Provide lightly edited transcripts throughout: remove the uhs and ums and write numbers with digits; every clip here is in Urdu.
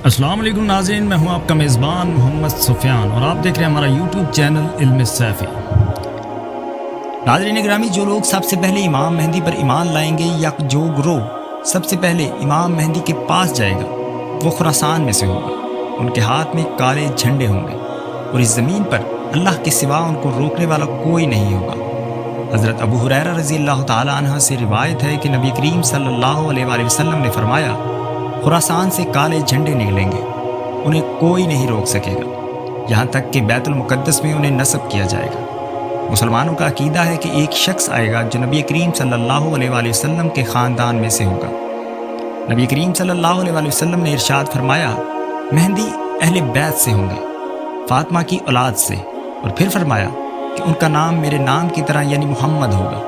السلام علیکم ناظرین، میں ہوں آپ کا میزبان محمد سفیان اور آپ دیکھ رہے ہیں ہمارا یوٹیوب چینل علم سیفی۔ ناظرین گرامی، جو لوگ سب سے پہلے امام مہدی پر ایمان لائیں گے یا جو گروہ سب سے پہلے امام مہدی کے پاس جائے گا وہ خراسان میں سے ہوگا۔ ان کے ہاتھ میں کالے جھنڈے ہوں گے اور اس زمین پر اللہ کے سوا ان کو روکنے والا کوئی نہیں ہوگا۔ حضرت ابو ہریرہ رضی اللہ تعالیٰ عنہ سے روایت ہے کہ نبی کریم صلی اللہ علیہ وآلہ وسلم نے فرمایا، خراسان سے کالے جھنڈے نکلیں گے، انہیں کوئی نہیں روک سکے گا یہاں تک کہ بیت المقدس میں انہیں نصب کیا جائے گا۔ مسلمانوں کا عقیدہ ہے کہ ایک شخص آئے گا جو نبی کریم صلی اللہ علیہ وآلہ وسلم کے خاندان میں سے ہوگا۔ نبی کریم صلی اللہ علیہ وآلہ وسلم نے ارشاد فرمایا، مہدی اہل بیت سے ہوں گے، فاطمہ کی اولاد سے، اور پھر فرمایا کہ ان کا نام میرے نام کی طرح یعنی محمد ہوگا،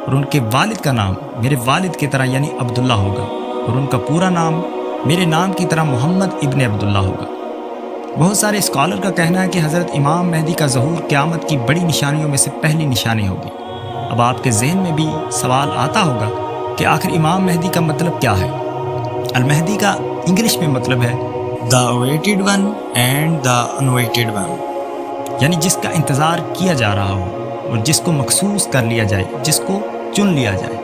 اور ان کے والد کا نام میرے والد کی طرح یعنی عبداللہ ہوگا، اور ان کا پورا نام میرے نام کی طرح محمد ابن عبداللہ ہوگا۔ بہت سارے اسکالر کا کہنا ہے کہ حضرت امام مہدی کا ظہور قیامت کی بڑی نشانیوں میں سے پہلی نشانی ہوگی۔ اب آپ کے ذہن میں بھی سوال آتا ہوگا کہ آخر امام مہدی کا مطلب کیا ہے؟ المہدی کا انگلش میں مطلب ہے the awaited one and the unwaited one, یعنی جس کا انتظار کیا جا رہا ہو اور جس کو مخصوص کر لیا جائے، جس کو چن لیا جائے۔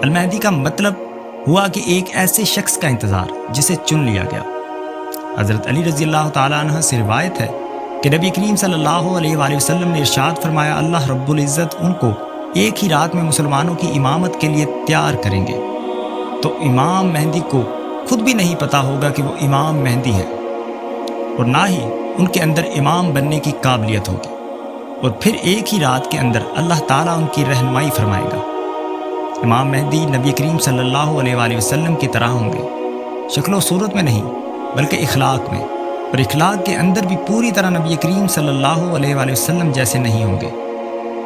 المہدی کا مطلب ہوا کہ ایک ایسے شخص کا انتظار جسے چن لیا گیا۔ حضرت علی رضی اللہ تعالیٰ عنہ سے روایت ہے کہ نبی کریم صلی اللہ علیہ وآلہ وسلم نے ارشاد فرمایا، اللہ رب العزت ان کو ایک ہی رات میں مسلمانوں کی امامت کے لیے تیار کریں گے، تو امام مہدی کو خود بھی نہیں پتا ہوگا کہ وہ امام مہدی ہے، اور نہ ہی ان کے اندر امام بننے کی قابلیت ہوگی، اور پھر ایک ہی رات کے اندر اللہ تعالیٰ ان کی رہنمائی فرمائے گا۔ امام مہدی نبی کریم صلی اللہ علیہ وآلہ وسلم کی طرح ہوں گے، شکل و صورت میں نہیں بلکہ اخلاق میں، اور اخلاق کے اندر بھی پوری طرح نبی کریم صلی اللہ علیہ وآلہ وسلم جیسے نہیں ہوں گے،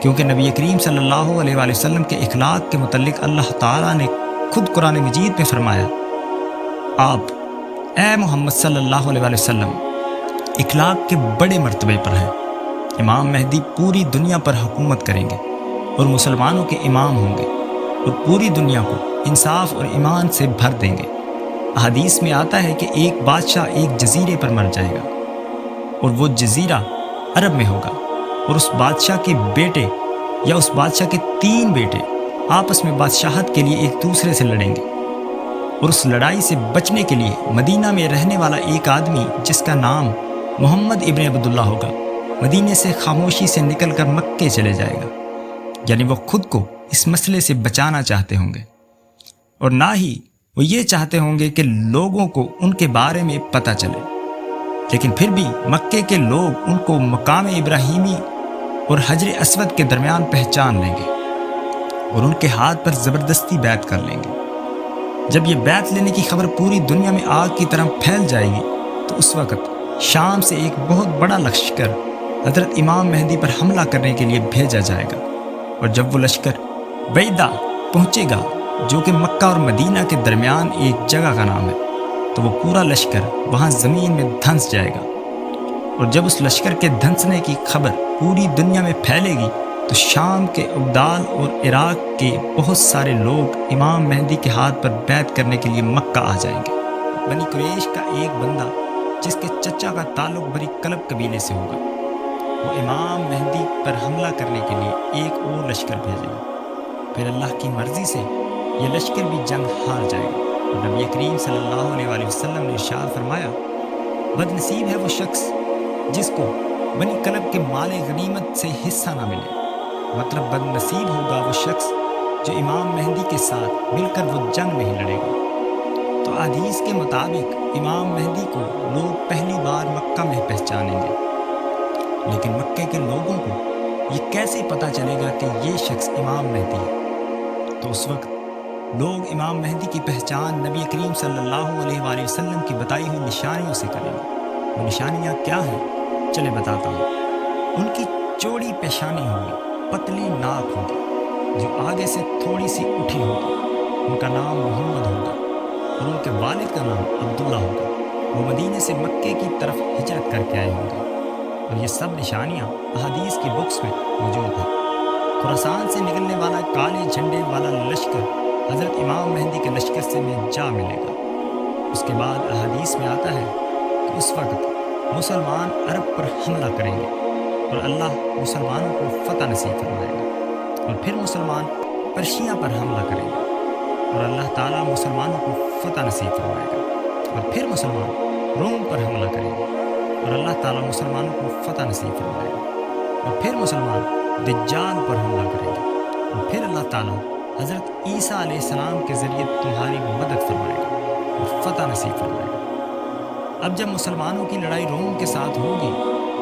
کیونکہ نبی کریم صلی اللہ علیہ وآلہ وسلم کے اخلاق کے متعلق اللہ تعالیٰ نے خود قرآن مجید میں فرمایا، آپ اے محمد صلی اللہ علیہ وآلہ وسلم اخلاق کے بڑے مرتبے پر ہیں۔ امام مہدی پوری دنیا پر حکومت کریں گے اور مسلمانوں کے امام ہوں گے، اور پوری دنیا کو انصاف اور ایمان سے بھر دیں گے۔ احادیث میں آتا ہے کہ ایک بادشاہ ایک جزیرے پر مر جائے گا، اور وہ جزیرہ عرب میں ہوگا، اور اس بادشاہ کے بیٹے یا اس بادشاہ کے 3 بیٹے آپس میں بادشاہت کے لیے ایک دوسرے سے لڑیں گے، اور اس لڑائی سے بچنے کے لیے مدینہ میں رہنے والا ایک آدمی جس کا نام محمد ابن عبداللہ ہوگا، مدینے سے خاموشی سے نکل کر مکے چلے جائے گا، یعنی وہ خود کو اس مسئلے سے بچانا چاہتے ہوں گے، اور نہ ہی وہ یہ چاہتے ہوں گے کہ لوگوں کو ان کے بارے میں پتہ چلے، لیکن پھر بھی مکے کے لوگ ان کو مقام ابراہیمی اور حجر اسود کے درمیان پہچان لیں گے، اور ان کے ہاتھ پر زبردستی بیعت کر لیں گے۔ جب یہ بیعت لینے کی خبر پوری دنیا میں آگ کی طرح پھیل جائے گی تو اس وقت شام سے ایک بہت بڑا لشکر حضرت امام مہدی پر حملہ کرنے کے لیے بھیجا جائے گا، اور جب وہ لشکر بیدہ پہنچے گا جو کہ مکہ اور مدینہ کے درمیان ایک جگہ کا نام ہے، تو وہ پورا لشکر وہاں زمین میں دھنس جائے گا، اور جب اس لشکر کے دھنسنے کی خبر پوری دنیا میں پھیلے گی تو شام کے ابدال اور عراق کے بہت سارے لوگ امام مہدی کے ہاتھ پر بیعت کرنے کے لیے مکہ آ جائیں گے۔ بنی قریش کا ایک بندہ جس کے چچا کا تعلق بنی کلب قبیلے سے ہوگا، وہ امام مہدی پر حملہ کرنے کے لیے ایک اور لشکر بھیجے گا، پھر اللہ کی مرضی سے یہ لشکر بھی جنگ ہار جائے گا، اور نبی کریم صلی اللہ علیہ وآلہ وسلم نے ارشاد فرمایا، بد نصیب ہے وہ شخص جس کو بنی کلب کے مال غنیمت سے حصہ نہ ملے، مطلب بد نصیب ہوگا وہ شخص جو امام مہدی کے ساتھ مل کر وہ جنگ نہیں لڑے گا۔ تو حدیث کے مطابق امام مہدی کو لوگ پہلی بار مکہ میں پہچانیں گے، لیکن مکے کے لوگوں کو یہ کیسے پتہ چلے گا کہ یہ شخص امام مہدی ہے؟ تو اس وقت لوگ امام مہدی کی پہچان نبی کریم صلی اللہ علیہ وآلہ وسلم کی بتائی ہوئی نشانیوں سے کریں گے۔ وہ نشانیاں کیا ہیں؟ چلے بتاتا ہوں۔ ان کی چوڑی پیشانی ہوگی، پتلی ناک ہوگی جو آگے سے تھوڑی سی اٹھی ہوگی، ان کا نام محمد ہوگا، اور ان کے والد کا نام عبداللہ ہوگا، وہ مدینے سے مکے کی طرف ہجرت کر کے آئے ہوں گے، اور یہ سب نشانیاں احادیث کی بکس میں موجود ہیں۔ خراسان سے نکلنے والا کالے جھنڈے والا لشکر حضرت امام مہدی کے لشکر سے میں جا ملے گا، اس کے بعد احادیث میں آتا ہے کہ اس وقت مسلمان عرب پر حملہ کریں گے اور اللہ مسلمانوں کو فتح نصیب فرمائے گا، اور پھر مسلمان پرشیا پر حملہ کریں گے اور اللہ تعالیٰ مسلمانوں کو فتح نصیب فرمائے گا، اور پھر مسلمان روم پر حملہ کریں گے اور اللہ تعالیٰ مسلمانوں کو فتح نصیب فرمائے گا، اور پھر مسلمان دجال پر حملہ کریں گے، اور پھر اللہ تعالیٰ حضرت عیسیٰ علیہ السلام کے ذریعے تمہاری مدد فرمائے گا اور فتح نصیب فرمائے گا۔ اب جب مسلمانوں کی لڑائی روم کے ساتھ ہوگی،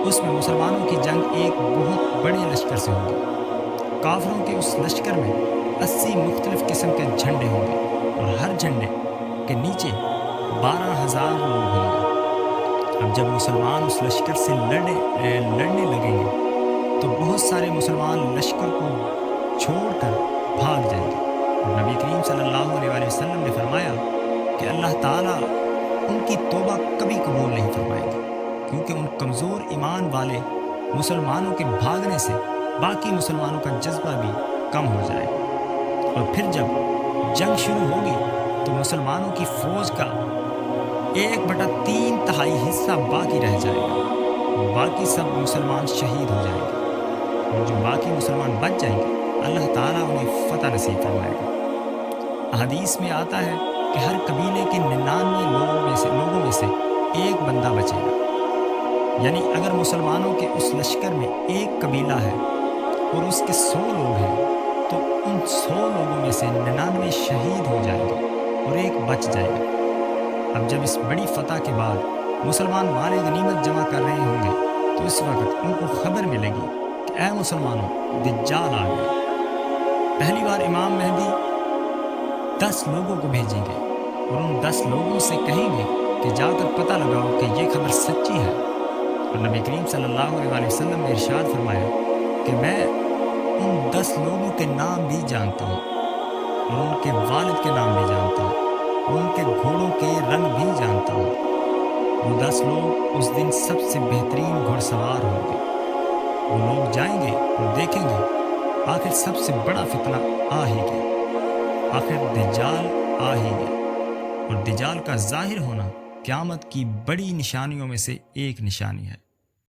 اس میں مسلمانوں کی جنگ ایک بہت بڑے لشکر سے ہوگی۔ کافروں کے اس لشکر میں 80 مختلف قسم کے جھنڈے ہوں گے اور ہر جھنڈے کے نیچے 12,000 لوگ ہوں گے۔ اب جب مسلمان اس لشکر سے لڑنے لگیں گے تو بہت سارے مسلمان لشکر کو چھوڑ کر بھاگ جائیں گے، اور نبی کریم صلی اللہ علیہ وسلم نے فرمایا کہ اللہ تعالیٰ ان کی توبہ کبھی قبول نہیں فرمائے گا، کیونکہ ان کمزور ایمان والے مسلمانوں کے بھاگنے سے باقی مسلمانوں کا جذبہ بھی کم ہو جائے گا، اور پھر جب جنگ شروع ہوگی تو مسلمانوں کی فوج کا 1/3 حصہ باقی رہ جائے گا، باقی سب مسلمان شہید ہو جائیں گے، اور جو باقی مسلمان بچ جائیں گے اللہ تعالیٰ انہیں فتح نصیب فرمائے گا۔ حدیث میں آتا ہے کہ ہر قبیلے کے 99 لوگوں میں سے ایک بندہ بچے گا، یعنی اگر مسلمانوں کے اس لشکر میں ایک قبیلہ ہے اور اس کے 100 لوگ ہیں تو ان 100 لوگوں میں سے 99 شہید ہو جائیں گے اور ایک بچ جائے گا۔ اب جب اس بڑی فتح کے بعد مسلمان مال غنیمت جمع کر رہے ہوں گے تو اس وقت ان کو خبر ملے گی کہ اے مسلمانوں، دجال آ گیا۔ پہلی بار امام مہدی 10 لوگوں کو بھیجیں گے اور ان 10 لوگوں سے کہیں گے کہ جا کر پتہ لگاؤ کہ یہ خبر سچی ہے، اور نبی کریم صلی اللہ علیہ وسلم نے ارشاد فرمایا کہ میں ان 10 لوگوں کے نام بھی جانتا ہوں اور ان کے والد کے نام بھی جانتا ہوں اور ان کے گھوڑوں کے رنگ بھی جانتا ہوں۔ وہ 10 لوگ اس دن سب سے بہترین گھڑ سوار ہوں گے۔ وہ لوگ جائیں گے اور دیکھیں گے آخر سب سے بڑا فتنہ آ ہی گیا، آخر دجال آ ہی گیا، اور دجال کا ظاہر ہونا قیامت کی بڑی نشانیوں میں سے ایک نشانی ہے۔